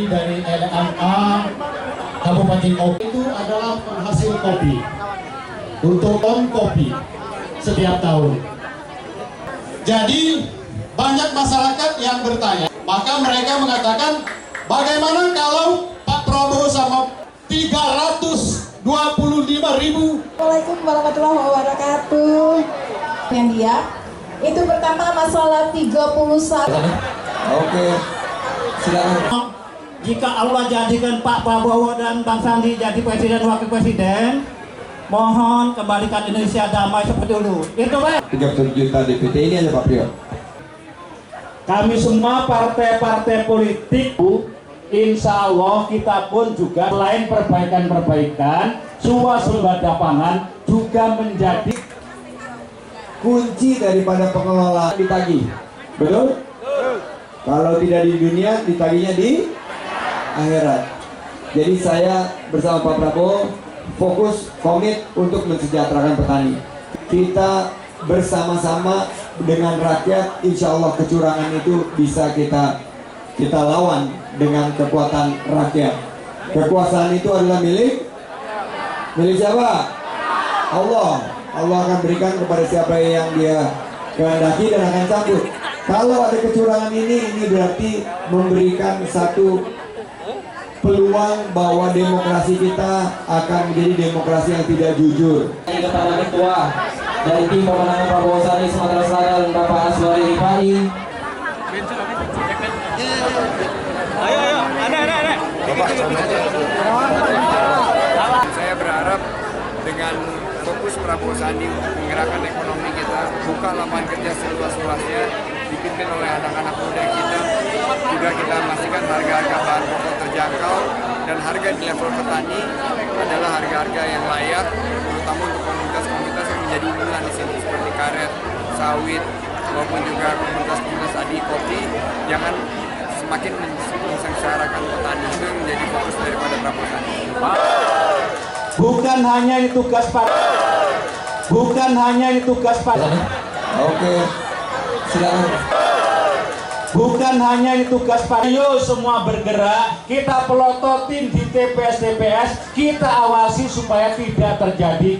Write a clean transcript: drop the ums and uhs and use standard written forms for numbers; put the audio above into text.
dari LMA Kabupaten Kopi itu adalah penghasil kopi untuk ton kopi setiap tahun. Jadi banyak masyarakat yang bertanya, maka mereka mengatakan bagaimana kalau Pak Prabowo sama 325.000. Assalamualaikum warahmatullahi wabarakatuh. Yang dia itu pertama masalah 31. Oke, silakan. Jika Allah jadikan Pak Prabowo dan Bang Sandi jadi presiden wakil presiden, mohon kembalikan Indonesia damai seperti dulu. Itu Pak. 37 juta DPT ini aja Pak Priyo. Kami semua partai-partai politik, insya Allah kita pun juga selain perbaikan-perbaikan, swasembada pangan juga menjadi Kunci daripada pengelola ditagih, betul? Kalau tidak di dunia, ditagihnya di akhirat. Jadi saya bersama Pak Prabowo fokus komit untuk mensejahterakan petani. Kita bersama-sama dengan rakyat, insya Allah kecurangan itu bisa kita lawan dengan kekuatan rakyat. Kekuasaan itu adalah milik siapa? Allah. Allah akan berikan kepada siapa yang dia kehendaki dan akan cabut. Kalau ada kecurangan ini berarti memberikan satu peluang bahwa demokrasi kita akan menjadi demokrasi yang tidak jujur. Kepada Ketua dari tim pemenangan Prabowo Sandi Sumatera Selatan, Bapak Aswari Rifai. Saya berharap dengan fokus Prabowo Sandi untuk menggerakkan ekonomi kita, buka lapangan kerja seluas-luasnya, dipimpin oleh anak-anak muda kita, juga kita memastikan harga-harga bahan pokok terjangkau dan harga di level petani adalah harga-harga yang layak, terutama untuk komunitas-komunitas yang menjadi unggulan di sini seperti karet, sawit, maupun juga komunitas-komunitas tadi kopi. Jangan semakin mensengsarakan petani, itu yang menjadi fokus daripada Prabowo Sandi. bukan hanya tugas Oke, silakan. Bukan hanya tugas Pak. Ayo semua bergerak, kita pelototin di TPS-TPS, kita awasi supaya tidak terjadi